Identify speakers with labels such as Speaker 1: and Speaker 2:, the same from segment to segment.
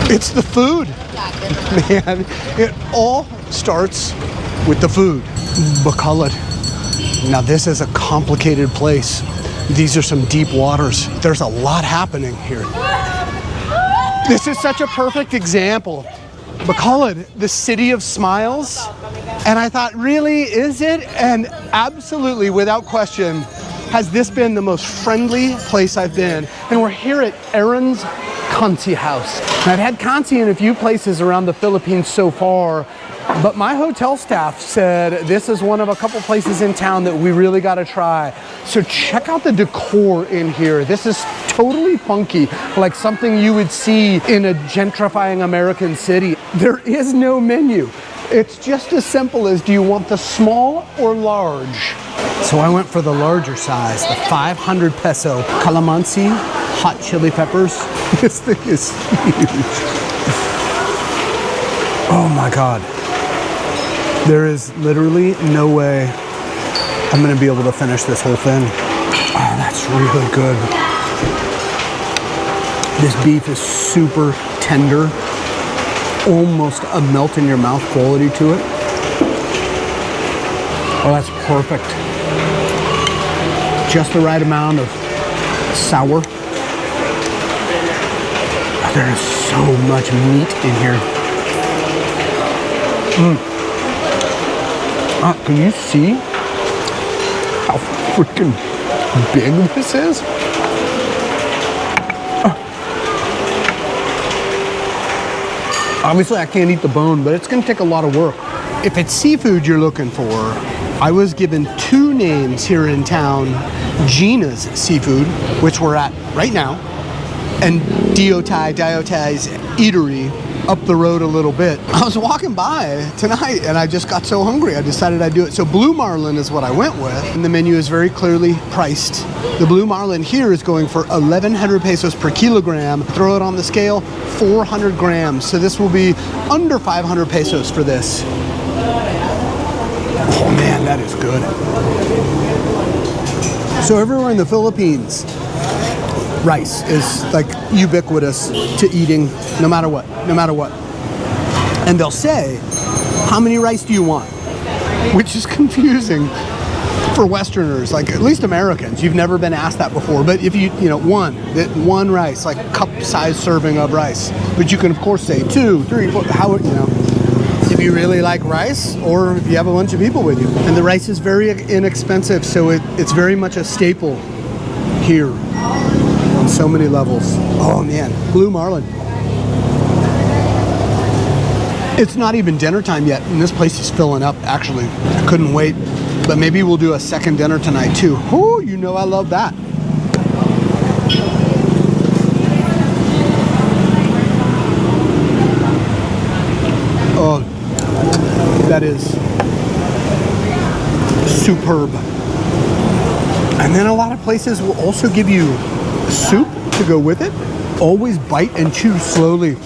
Speaker 1: It's the food, man. It all starts with the food. Bacolod. Now this is a complicated place. These are some deep waters. There's a lot happening here. This is such a perfect example. Bacolod, the city of smiles. And I thought, really, is it? And absolutely, without question, has this been the most friendly place I've been. And we're here at Aaron's Cansi house. And I've had cansi in a few places around the Philippines so far, but my hotel staff said this is one of a couple places in town that we really got to try. So check out the decor in here. This is totally funky, like something you would see in a gentrifying American city. There is no menu. It's just as simple as, do you want the small or large? So I went for the larger size, the 500 peso calamansi hot chili peppers. This thing is huge. Oh my God. There is literally no way I'm gonna be able to finish this whole thing. Oh, that's really good. This beef is super tender, almost a melt in your mouth quality to it. Oh, that's perfect. Just the right amount of sour. There is so much meat in here. Can you see how freaking big this is? Obviously I can't eat the bone, but it's gonna take a lot of work. If it's seafood you're looking for, I was given two names here in town: Gina's Seafood, which we're at right now, and Diotai's Eatery up the road a little bit. I was walking by tonight and I just got so hungry I decided I'd do it. So blue marlin is what I went with, and the menu is very clearly priced. The blue marlin here is going for 1,100 pesos per kilogram. Throw it on the scale, 400 grams. So this will be under 500 pesos for this. Oh man, that is good. So everywhere in the Philippines, rice is like ubiquitous to eating no matter what. And they'll say, how many rice do you want? Which is confusing for Westerners, like at least Americans. You've never been asked that before, but if you know, one rice, like cup-sized serving of rice. But you can of course say 2, 3, 4, how, you know, if you really like rice or if you have a bunch of people with you. And the rice is very inexpensive, so it's very much a staple here on so many levels. Oh man, blue marlin. It's not even dinner time yet, and this place is filling up, actually. I couldn't wait, but maybe we'll do a second dinner tonight too. Oh, you know I love that. Oh, that is superb. And then a lot of places will also give you soup to go with it. Always bite and chew slowly,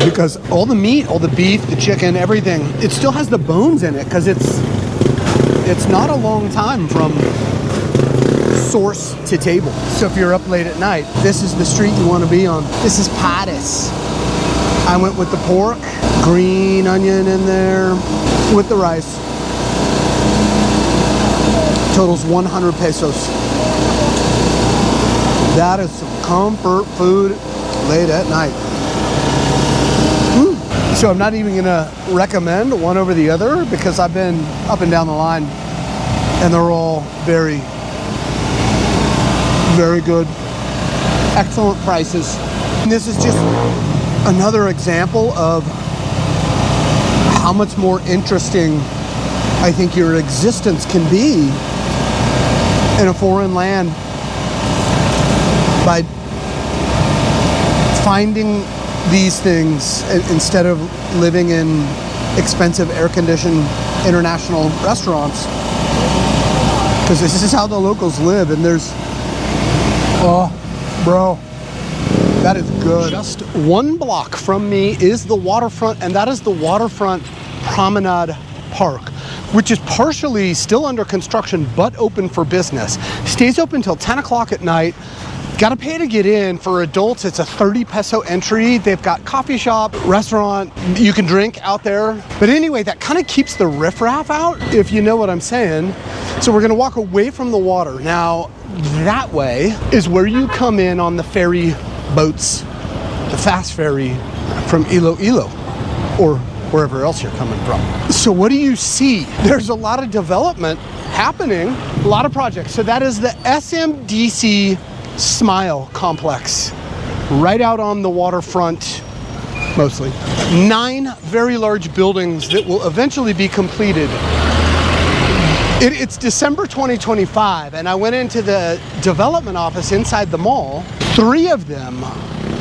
Speaker 1: because all the meat, all the beef, the chicken, everything, it still has the bones in it, because it's not a long time from source to table. So if you're up late at night, this is the street you want to be on. This is patis. I went with the pork, green onion in there, with the rice. Totals 100 pesos. That is some comfort food late at night. So I'm not even gonna recommend one over the other, because I've been up and down the line and they're all very, very good, excellent prices. And this is just another example of how much more interesting I think your existence can be in a foreign land by finding these things instead of living in expensive air-conditioned international restaurants, because this is how the locals live. And there's, oh bro, that is good. Just one block from me is the waterfront, and that is the Waterfront Promenade Park, which is partially still under construction but open for business. Stays open till 10 o'clock at night. Gotta pay to get in. For adults, it's a 30 peso entry. They've got coffee shop, restaurant, you can drink out there. But anyway, that kind of keeps the riffraff out, if you know what I'm saying. So we're gonna walk away from the water. Now, that way is where you come in on the ferry boats, the fast ferry from Iloilo, or wherever else you're coming from. So what do you see? There's a lot of development happening, a lot of projects. So that is the SMDC Smile Complex, right out on the waterfront, mostly. 9 very large buildings that will eventually be completed. It's December 2025, and I went into the development office inside the mall. 3 of them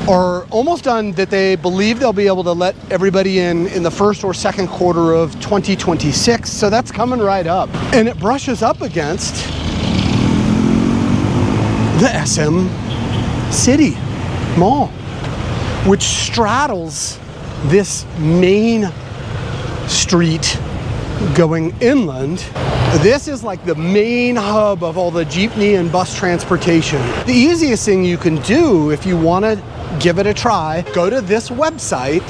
Speaker 1: are almost done, that they believe they'll be able to let everybody in the first or second quarter of 2026. So that's coming right up. And it brushes up against the SM City Mall, which straddles this main street going inland. This is like the main hub of all the jeepney and bus transportation. The easiest thing you can do if you want to give it a try, go to this website,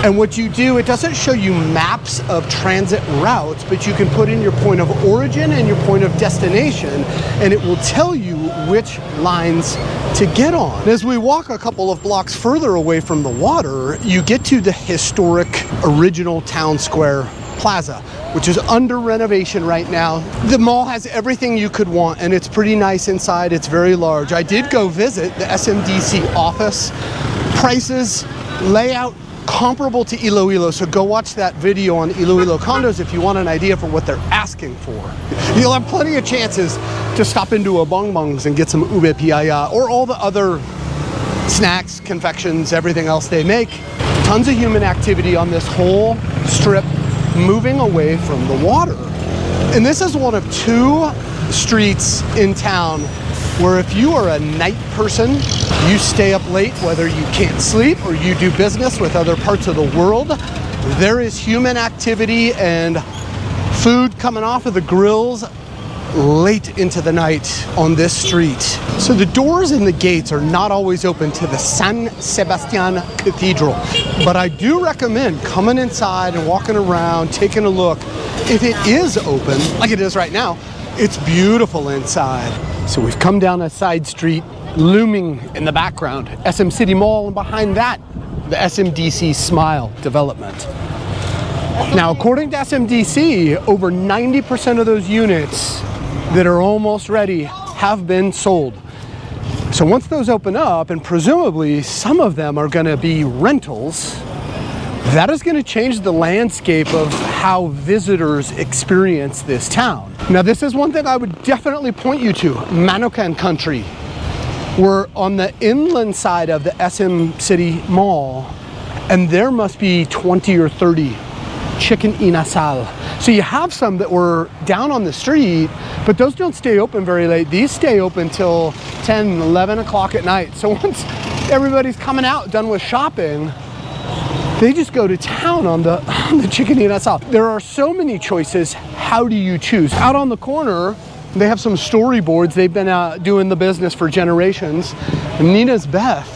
Speaker 1: and what you do, it doesn't show you maps of transit routes, but you can put in your point of origin and your point of destination, and it will tell you which lines to get on. As we walk a couple of blocks further away from the water, you get to the historic original town square plaza, which is under renovation right now. The mall has everything you could want, and it's pretty nice inside. It's very large. I did go visit the SMDC office. Prices, layout, comparable to Iloilo, so go watch that video on Iloilo condos if you want an idea for what they're asking for. You'll have plenty of chances to stop into a bongbongs and get some ube piaya or all the other snacks, confections, everything else they make. Tons of human activity on this whole strip, moving away from the water. And this is one of 2 streets in town where if you are a night person, you stay up late, whether you can't sleep or you do business with other parts of the world, there is human activity and food coming off of the grills late into the night on this street. So the doors and the gates are not always open to the San Sebastian Cathedral, but I do recommend coming inside and walking around, taking a look. If it is open, like it is right now, it's beautiful inside. So we've come down a side street, looming in the background, SM City Mall, and behind that, the SMDC Smile development. Now, according to SMDC, over 90% of those units that are almost ready have been sold. So once those open up, and presumably some of them are going to be rentals, that is going to change the landscape of how visitors experience this town. Now, this is one thing I would definitely point you to, Manokan country. We're on the inland side of the SM City Mall, and there must be 20 or 30 chicken inasal. So you have some that were down on the street, but those don't stay open very late. These stay open till 10, 11 o'clock at night. So once everybody's coming out, done with shopping, they just go to town on the chicken inasal. There are so many choices. How do you choose? Out on the corner, they have some storyboards. They've been doing the business for generations. Nina's Beth,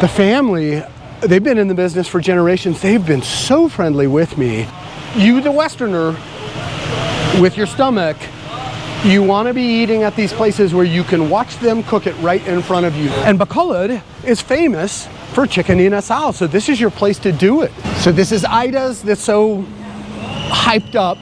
Speaker 1: the family, they've been in the business for generations. They've been so friendly with me. You, the Westerner, with your stomach, you want to be eating at these places where you can watch them cook it right in front of you. And Bacolod is famous for chicken inasal, so this is your place to do it. So this is Ida's that's so hyped up,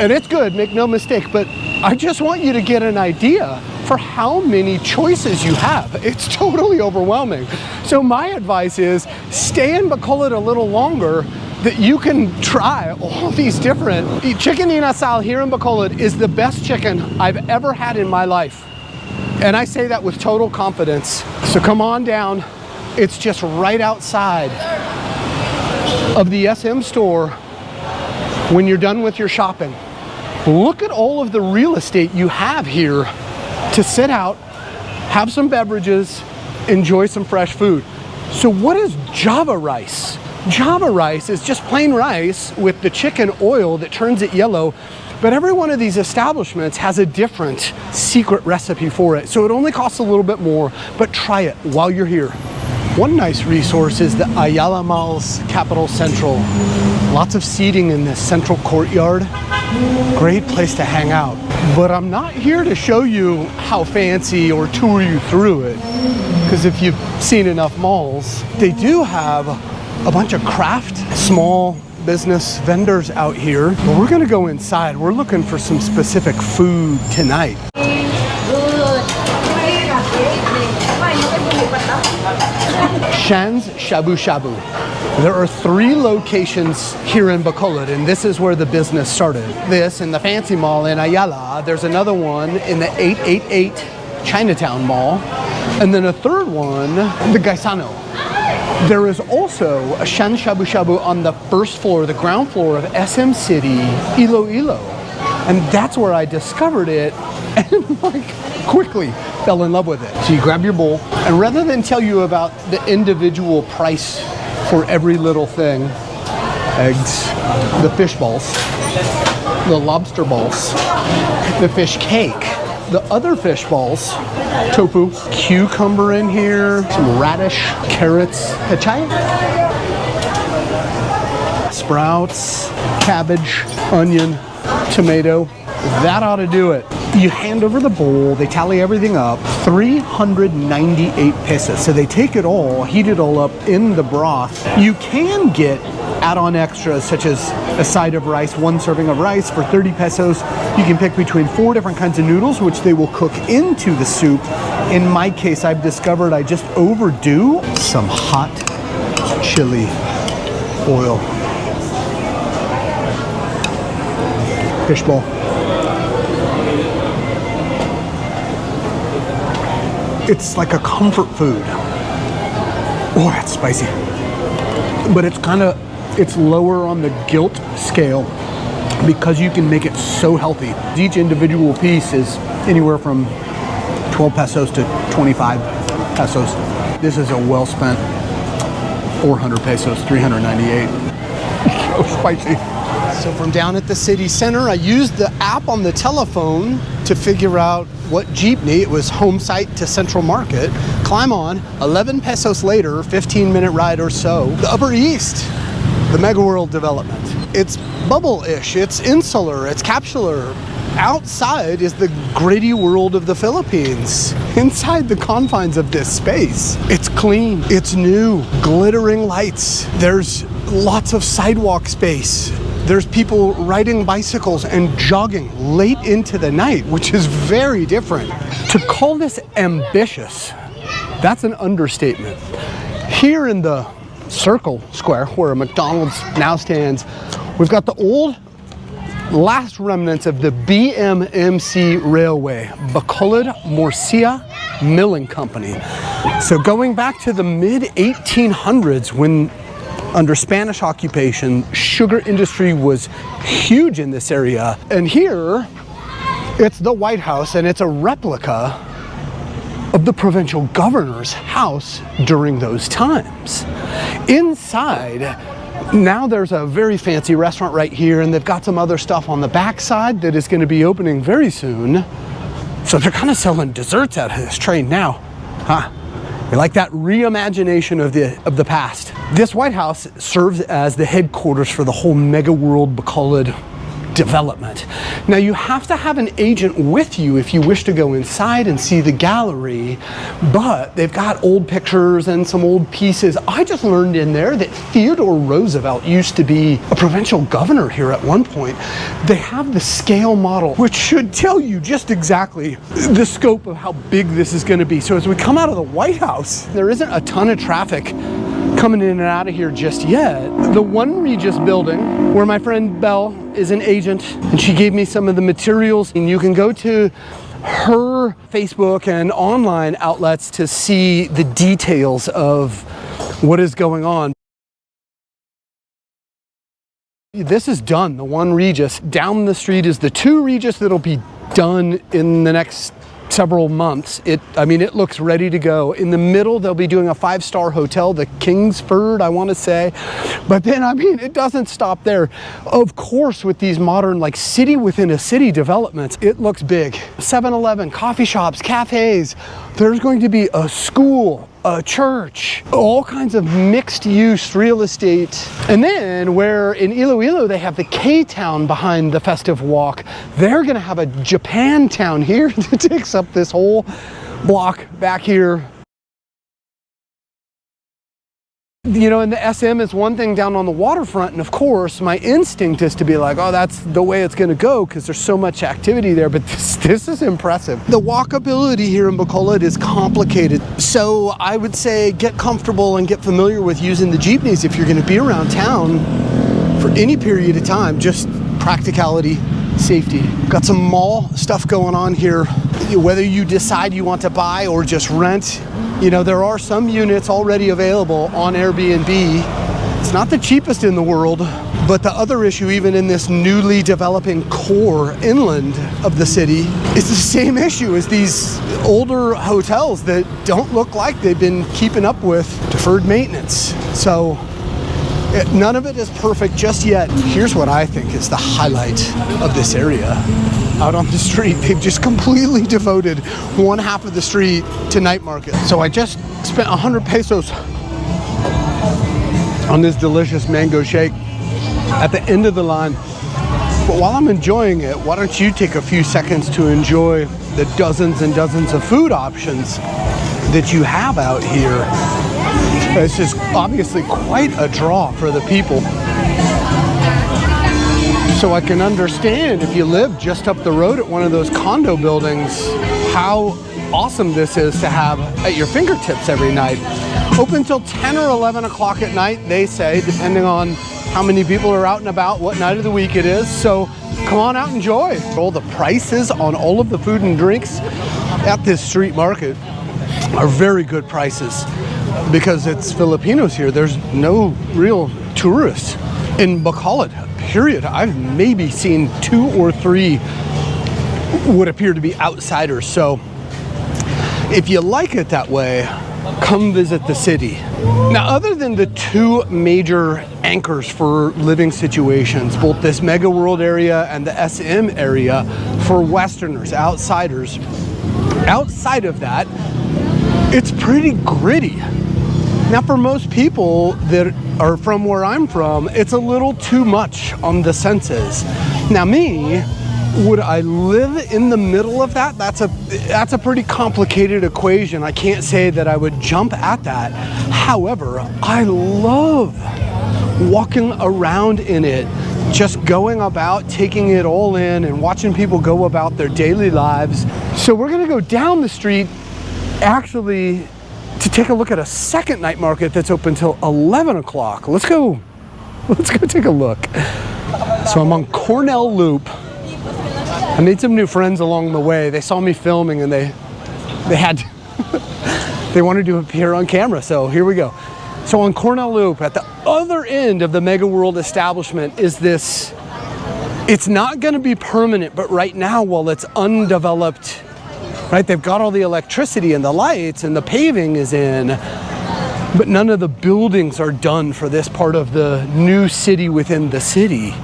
Speaker 1: and it's good, make no mistake, but I just want you to get an idea for how many choices you have. It's totally overwhelming. So my advice is stay in Bacolod a little longer, that you can try all these different. Chicken inasal here in Bacolod is the best chicken I've ever had in my life. And I say that with total confidence. So come on down. It's just right outside of the SM store when you're done with your shopping. Look at all of the real estate you have here to sit out, have some beverages, enjoy some fresh food. So what is Java rice? Java rice is just plain rice with the chicken oil that turns it yellow. But every one of these establishments has a different secret recipe for it. So it only costs a little bit more, but try it while you're here. One nice resource is the Ayala Mall's Capital Central. Lots of seating in this central courtyard. Great place to hang out. But I'm not here to show you how fancy or tour you through it, because if you've seen enough malls, they do have a bunch of craft, small business vendors out here. But we're gonna go inside. We're looking for some specific food tonight. Shan's Shabu Shabu. There are 3 locations here in Bacolod, and this is where the business started. This in the fancy mall in Ayala. There's another one in the 888 Chinatown Mall, and then a third one, the Gaisano. There is also a Shan Shabu Shabu on the first floor, the ground floor of SM City, Iloilo. And that's where I discovered it and like quickly fell in love with it. So you grab your bowl, and rather than tell you about the individual price for every little thing, eggs, the fish balls, the lobster balls, the fish cake, the other fish balls, tofu, cucumber in here, some radish, carrots, pechay, sprouts, cabbage, onion, tomato. That ought to do it. You hand over the bowl, they tally everything up, 398 pesos. So they take it all, heat it all up in the broth. You can get add-on extras such as a side of rice, 1 serving of rice for 30 pesos. You can pick between 4 different kinds of noodles, which they will cook into the soup. In my case, I've discovered I just overdo some hot chili oil. Fishbowl. It's like a comfort food. Oh, that's spicy. But it's lower on the guilt scale because you can make it so healthy. Each individual piece is anywhere from 12 pesos to 25 pesos. This is a well-spent 400 pesos, 398. So spicy. So from down at the city center, I used the app on the telephone to figure out what jeepney, it was home site to Central Market, climb on, 11 pesos later, 15-minute ride or so, the Upper East, the MegaWorld development. It's bubble-ish, it's insular, it's capsular. Outside is the gritty world of the Philippines. Inside the confines of this space, it's clean, it's new, glittering lights. There's lots of sidewalk space. There's people riding bicycles and jogging late into the night, which is very different. To call this ambitious, that's an understatement. Here in the circle square where McDonald's now stands, we've got the old last remnants of the BMMC Railway, Bacolod Murcia Milling Company. So going back to the mid-1800s when under Spanish occupation, sugar industry was huge in this area. And here, it's the White House, and it's a replica of the provincial governor's house during those times. Inside, now there's a very fancy restaurant right here, and they've got some other stuff on the backside that is going to be opening very soon. So they're kind of selling desserts out of this train now, huh? You like that reimagination of the past. This White House serves as the headquarters for the whole MegaWorld Bacolod development. Now you have to have an agent with you if you wish to go inside and see the gallery, but they've got old pictures and some old pieces. I just learned in there that Theodore Roosevelt used to be a provincial governor here at one point. They have the scale model, which should tell you just exactly the scope of how big this is going to be. So as we come out of the White House, there isn't a ton of traffic coming in and out of here just yet. The One Regis building, where my friend Belle is an agent, and she gave me some of the materials, and you can go to her Facebook and online outlets to see the details of what is going on. This is done, the One Regis. Down the street is the Two Regis that'll be done in the next several months. I mean, it looks ready to go. In the middle, they'll be doing a 5-star hotel, the Kingsford, I want to say. But then, I mean, it doesn't stop there. Of course, with these modern, like, city within a city developments, it looks big. 7-Eleven, coffee shops, cafes. There's going to be a school, a church, all kinds of mixed-use real estate. And then where in Iloilo they have the K-Town behind the Festive Walk, they're gonna have a Japantown here that takes up this whole block back here. You know, and the SM is one thing down on the waterfront, and of course my instinct is to be like, oh, that's the way it's gonna go because there's so much activity there, but this is impressive. The walkability here in Bacolod is complicated, so I would say get comfortable and get familiar with using the jeepneys if you're gonna be around town for any period of time. Just practicality, safety. Got some mall stuff going on here. Whether you decide you want to buy or just rent, you know, there are some units already available on Airbnb. It's not the cheapest in the world, but the other issue, even in this newly developing core inland of the city, is the same issue as these older hotels that don't look like they've been keeping up with deferred maintenance. So none of it is perfect just yet. Here's what I think is the highlight of this area. Out on the street, they've just completely devoted one half of the street to night market. So I just spent 100 pesos on this delicious mango shake at the end of the line. But while I'm enjoying it, why don't you take a few seconds to enjoy the dozens and dozens of food options that you have out here. This is obviously quite a draw for the people. So I can understand if you live just up the road at one of those condo buildings, how awesome this is to have at your fingertips every night. Open till 10 or 11 o'clock at night, they say, depending on how many people are out and about, what night of the week it is. So come on out and enjoy. All the prices on all of the food and drinks at this street market are very good prices because it's Filipinos here. There's no real tourists in Bacolod. Period. I've maybe seen 2 or 3 would appear to be outsiders. So if you like it that way, come visit the city. Now, other than the 2 major anchors for living situations, both this MegaWorld area and the SM area for Westerners, outsiders, outside of that, it's pretty gritty. Now, for most people that are from where I'm from, it's a little too much on the senses. Now, me, would I live in the middle of that? That's a pretty complicated equation. I can't say that I would jump at that. However, I love walking around in it, just going about, taking it all in and watching people go about their daily lives. So we're gonna go down the street, actually, to take a look at a second night market that's open till 11 o'clock. Let's go take a look. So I'm on Cornell Loop. I made some new friends along the way. They saw me filming and they wanted to appear on camera, so here we go. So on Cornell Loop, at the other end of the MegaWorld establishment is this, it's not gonna be permanent, but right now, while it's undeveloped, right, they've got all the electricity and the lights and the paving is in, but none of the buildings are done for this part of the new city within the city.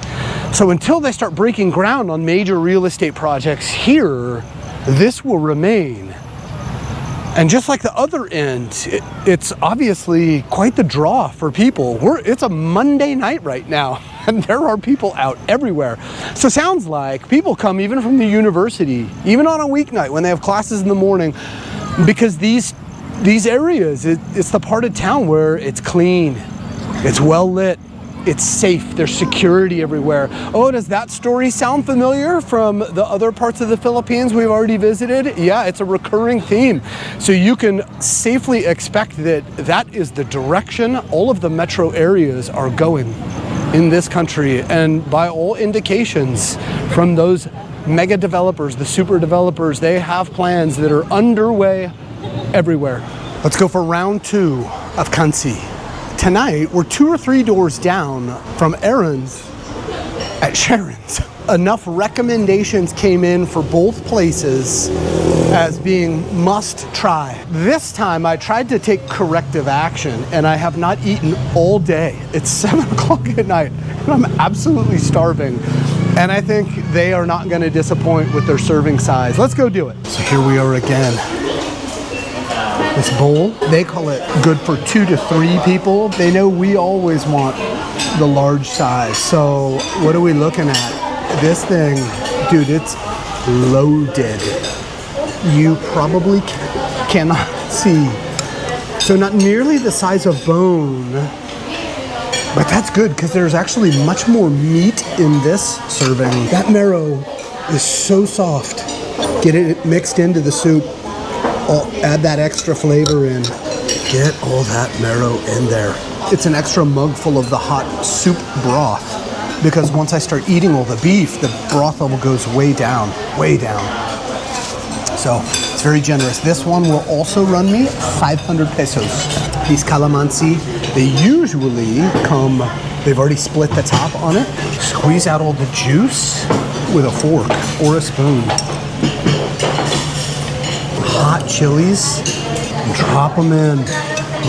Speaker 1: So until they start breaking ground on major real estate projects here, this will remain. And just like the other end, it's obviously quite the draw for people. It's a Monday night right now, and there are people out everywhere. So it sounds like people come even from the university, even on a weeknight when they have classes in the morning, because these areas, it's the part of town where it's clean, it's well lit, it's safe, there's security everywhere. Oh, does that story sound familiar from the other parts of the Philippines we've already visited? Yeah, it's a recurring theme. So you can safely expect that that is the direction all of the metro areas are going in this country. And by all indications from those mega developers, the super developers, they have plans that are underway everywhere. Let's go for round 2 of Cansi. Tonight, we're 2 or 3 doors down from Aaron's at Sharon's. enough recommendations came in for both places as being must try. This time I tried to take corrective action and I have not eaten all day. It's 7 o'clock at night and I'm absolutely starving. And I think they are not going to disappoint with their serving size. Let's go do it. So here we are again. This bowl, they call it good for 2 to 3 people. They know we always want the large size. So what are we looking at? This thing, dude, it's loaded. You probably cannot see. So not nearly the size of bone, but that's good because there's actually much more meat in this serving. That marrow is so soft. Get it mixed into the soup. I'll add that extra flavor in. Get all that marrow in there. It's an extra mug full of the hot soup broth because once I start eating all the beef, the broth level goes way down, way down. So it's very generous. This one will also run me 500 pesos. These calamansi, they usually come, they've already split the top on it. Squeeze out all the juice with a fork or a spoon. Hot chilies, drop them in,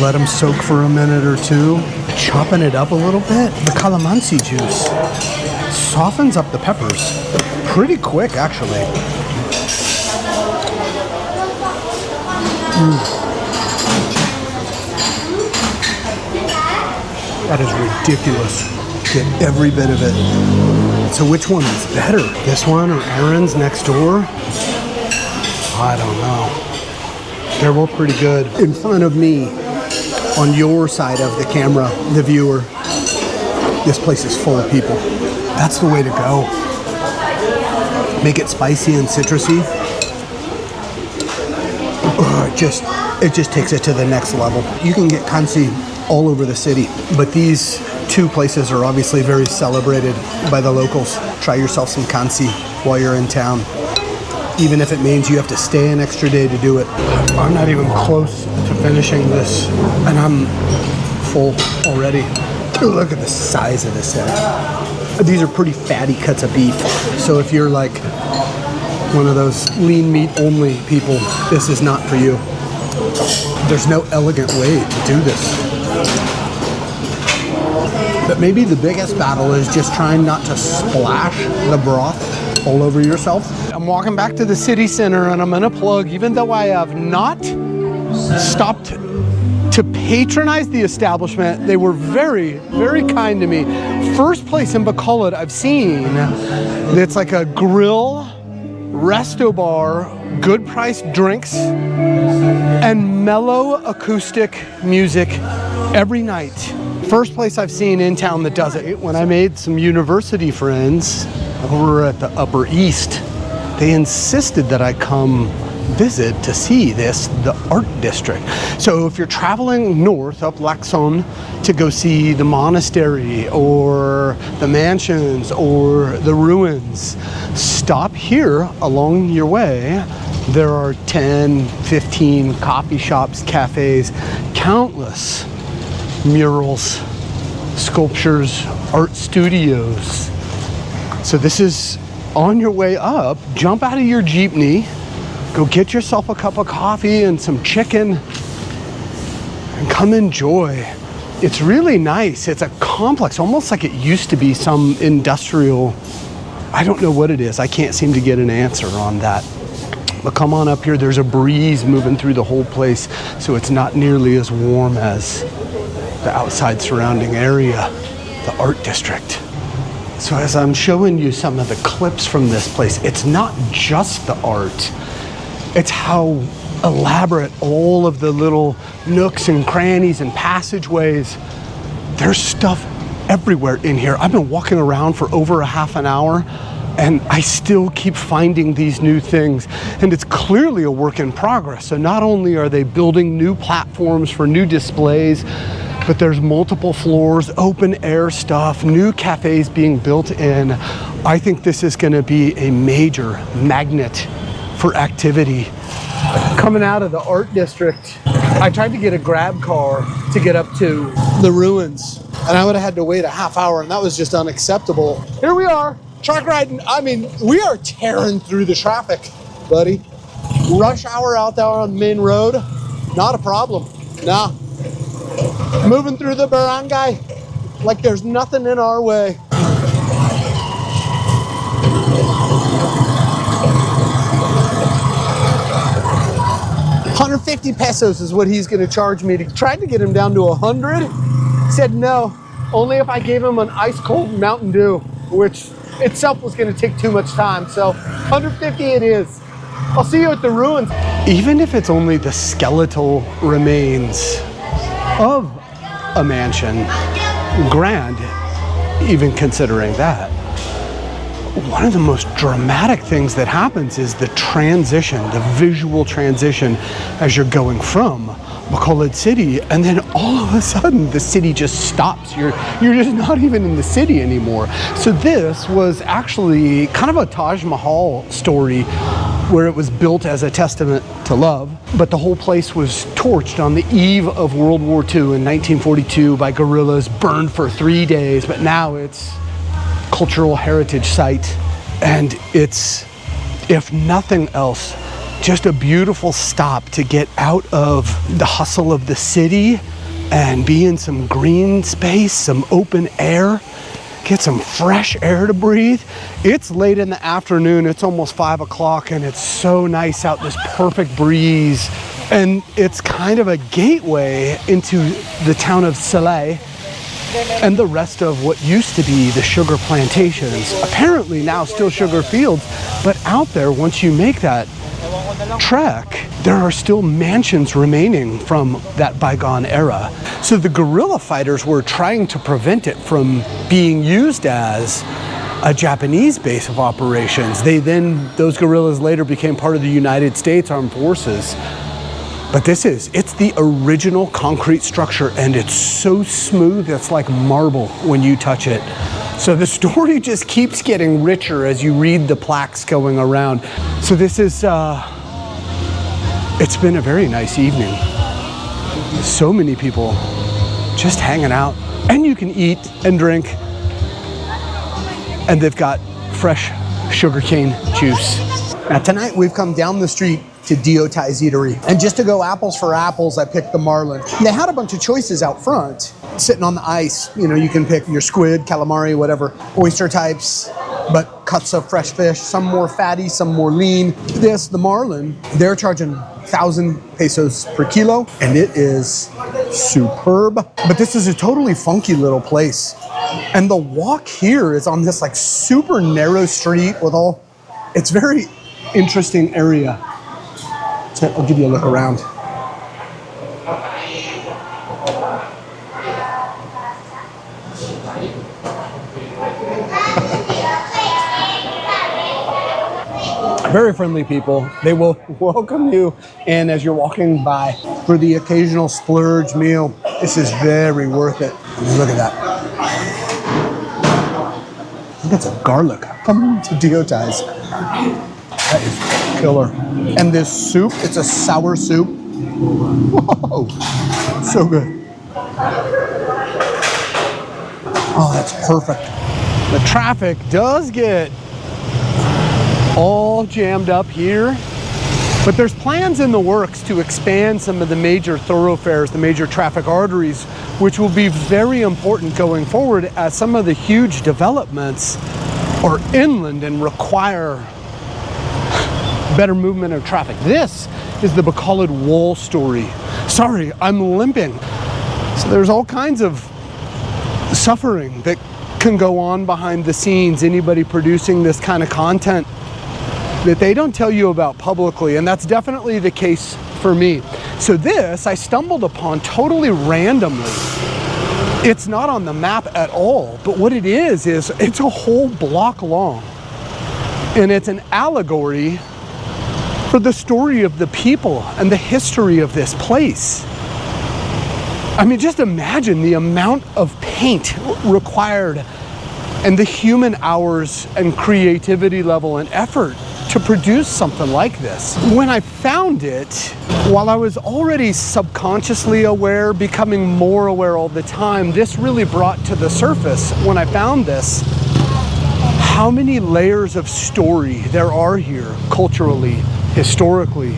Speaker 1: let them soak for a minute or two. Chopping it up a little bit, the calamansi juice softens up the peppers pretty quick actually. That is ridiculous. Get every bit of it. So which one is better? This one or Aaron's next door? I don't know. They're both pretty good. In front of me, on your side of the camera, the viewer, this place is full of people. That's the way to go. Make it spicy and citrusy. It just takes it to the next level. You can get cansi all over the city, but these 2 places are obviously very celebrated by the locals. Try yourself some cansi while you're in town, even if it means you have to stay an extra day to do it. I'm not even close to finishing this, and I'm full already. Look at the size of this thing. These are pretty fatty cuts of beef, so if you're like one of those lean meat only people, this is not for you. There's no elegant way to do this. But maybe the biggest battle is just trying not to splash the broth all over yourself. I'm walking back to the city center and I'm gonna plug, even though I have not stopped to patronize the establishment, they were very, very kind to me. First place in Bacolod I've seen that's like a grill, resto bar, good priced drinks, and mellow acoustic music every night. First place I've seen in town that does it. When I made some university friends over at the Upper East, they insisted that I come visit to see the art district. So if you're traveling north up Lacson to go see the monastery or the mansions or the ruins, stop here along your way. There are 10, 15 coffee shops, cafes, countless murals, sculptures, art studios. So this is on your way up. Jump out of your jeepney, go get yourself a cup of coffee and some chicken and come enjoy. It's really nice. It's a complex, almost like it used to be some industrial, I don't know what it is. I can't seem to get an answer on that. But come on up here. There's a breeze moving through the whole place, so it's not nearly as warm as the outside surrounding area, the art district. So as I'm showing you some of the clips from this place, it's not just the art, it's how elaborate all of the little nooks and crannies and passageways. There's stuff everywhere in here. I've been walking around for over a half an hour and I still keep finding these new things. And it's clearly a work in progress. So not only are they building new platforms for new displays, but there's multiple floors, open air stuff, new cafes being built in. I think this is gonna be a major magnet for activity. Coming out of the art district, I tried to get a grab car to get up to the ruins, and I would have had to wait a half hour, and that was just unacceptable. Here we are. Truck riding, I mean, we are tearing through the traffic, buddy. Rush hour out there on the main road, not a problem. Nah. Moving through the barangay like there's nothing in our way. 150 pesos is what he's gonna charge me. Tried to get him down to 100. Said no, only if I gave him an ice cold Mountain Dew, which itself was gonna take too much time. So 150 it is. I'll see you at the ruins. Even if it's only the skeletal remains of a mansion, grand, even considering that, one of the most dramatic things that happens is the transition, the visual transition as you're going from Bacolod city, and then all of a sudden the city just stops. You're just not even in the city anymore. So this was actually kind of a Taj Mahal story where it was built as a testament to love, but the whole place was torched on the eve of World War II in 1942 by guerrillas, burned for 3 days, but now it's cultural heritage site, and it's, if nothing else, just a beautiful stop to get out of the hustle of the city and be in some green space, some open air, get some fresh air to breathe. It's late in the afternoon, it's almost 5 o'clock, and it's so nice out, this perfect breeze, and it's kind of a gateway into the town of Salé and the rest of what used to be the sugar plantations. Apparently now still sugar fields, but out there, once you make that trek, there are still mansions remaining from that bygone era. So the guerrilla fighters were trying to prevent it from being used as a Japanese base of operations. Those guerrillas later became part of the United States Armed Forces. But it's the original concrete structure, and it's so smooth, it's like marble when you touch it. So the story just keeps getting richer as you read the plaques going around. So this is, it's been a very nice evening. So many people just hanging out, and you can eat and drink, and they've got fresh sugarcane juice. Now tonight we've come down the street to Diotai's Eatery. And just to go apples for apples, I picked the marlin. They had a bunch of choices out front, sitting on the ice. You know, you can pick your squid, calamari, whatever, oyster types, but cuts of fresh fish, some more fatty, some more lean. This, the marlin, they're charging 1,000 pesos per kilo, and it is superb. But this is a totally funky little place. And the walk here is on this like super narrow street with all, it's very interesting area. I'll give you a look around. Very friendly people. They will welcome you in as you're walking by. For the occasional splurge meal, this is very worth it. Look at that. That's a garlic. Come to Diotai's. That is killer. And this soup, it's a sour soup. Whoa, so good. Oh, that's perfect. The traffic does get all jammed up here, but there's plans in the works to expand some of the major thoroughfares, the major traffic arteries, which will be very important going forward as some of the huge developments are inland and require better movement of traffic. This is the Bacolod wallstory. Sorry, I'm limping. So there's all kinds of suffering that can go on behind the scenes. Anybody producing this kind of content that they don't tell you about publicly, and that's definitely the case for me. So this, I stumbled upon totally randomly. It's not on the map at all, but what it is it's a whole block long. And it's an allegory for the story of the people and the history of this place. I mean, just imagine the amount of paint required and the human hours and creativity level and effort to produce something like this. When I found it, while I was already subconsciously aware, becoming more aware all the time, this really brought to the surface when I found this how many layers of story there are here, culturally, historically,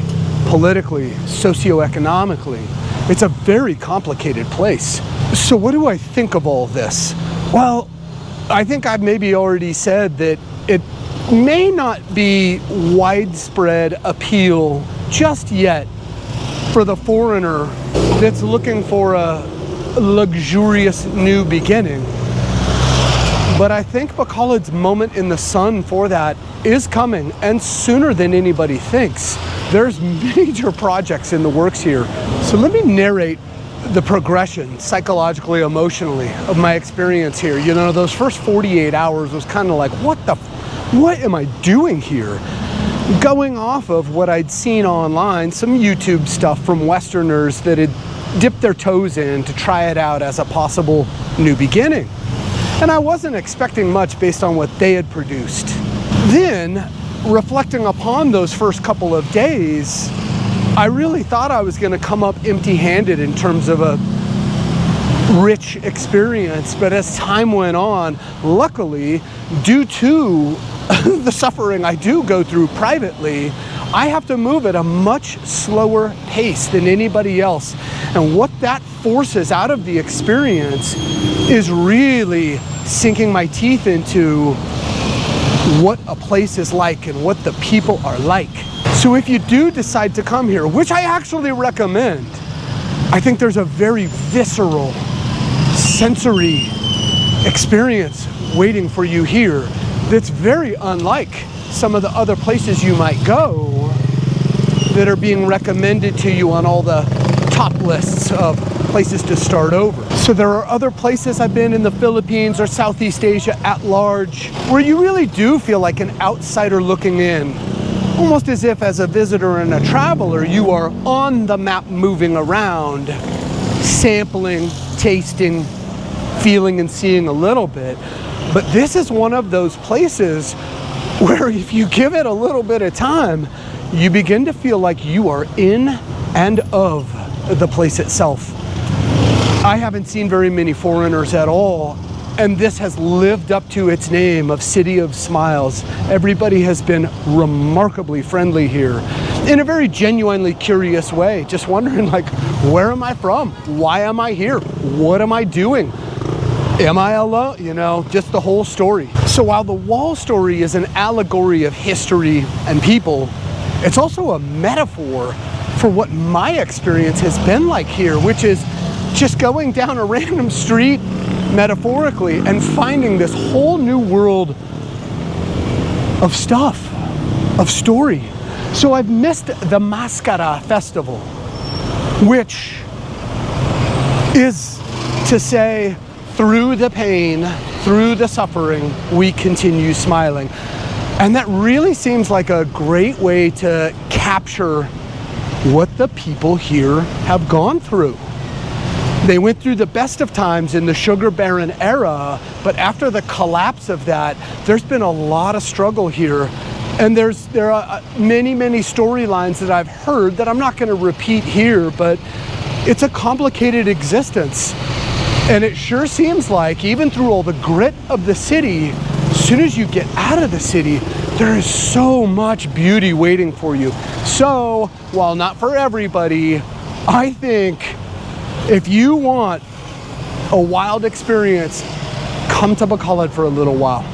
Speaker 1: politically, socioeconomically. It's a very complicated place. So what do I think of all this? Well, I think I've maybe already said that it may not be widespread appeal just yet for the foreigner that's looking for a luxurious new beginning. But I think Bacolod's moment in the sun for that is coming, and sooner than anybody thinks. There's major projects in the works here. So let me narrate the progression, psychologically, emotionally, of my experience here. You know, those first 48 hours was kind of like, what am I doing here? Going off of what I'd seen online, some YouTube stuff from Westerners that had dipped their toes in to try it out as a possible new beginning. And I wasn't expecting much based on what they had produced. Then, reflecting upon those first couple of days, I really thought I was going to come up empty-handed in terms of a rich experience. But as time went on, luckily, due to the suffering I do go through privately, I have to move at a much slower pace than anybody else. And what that forces out of the experience is really sinking my teeth into what a place is like and what the people are like. So if you do decide to come here, which I actually recommend, I think there's a very visceral, sensory experience waiting for you here that's very unlike some of the other places you might go that are being recommended to you on all the top lists of places to start over. So there are other places I've been in the Philippines or Southeast Asia at large where you really do feel like an outsider looking in, almost as if as a visitor and a traveler you are on the map moving around, sampling, tasting, feeling and seeing a little bit. But this is one of those places where if you give it a little bit of time, you begin to feel like you are in and of the place itself. I haven't seen very many foreigners at all, and this has lived up to its name of City of Smiles. Everybody has been remarkably friendly here in a very genuinely curious way, just wondering like, where am I from? Why am I here? What am I doing? Am I alone? You know, just the whole story. So while the wallstory is an allegory of history and people, it's also a metaphor for what my experience has been like here, which is just going down a random street, metaphorically, and finding this whole new world of stuff, of story. So I've missed the Mascara Festival, which is to say, through the pain, through the suffering, we continue smiling. And that really seems like a great way to capture what the people here have gone through. They went through the best of times in the sugar baron era, but after the collapse of that, there's been a lot of struggle here. And there are many storylines that I've heard that I'm not going to repeat here, but it's a complicated existence. And it sure seems like even through all the grit of the city, as soon as you get out of the city, there is so much beauty waiting for you. So, while not for everybody, I think if you want a wild experience, come to Bacolod for a little while.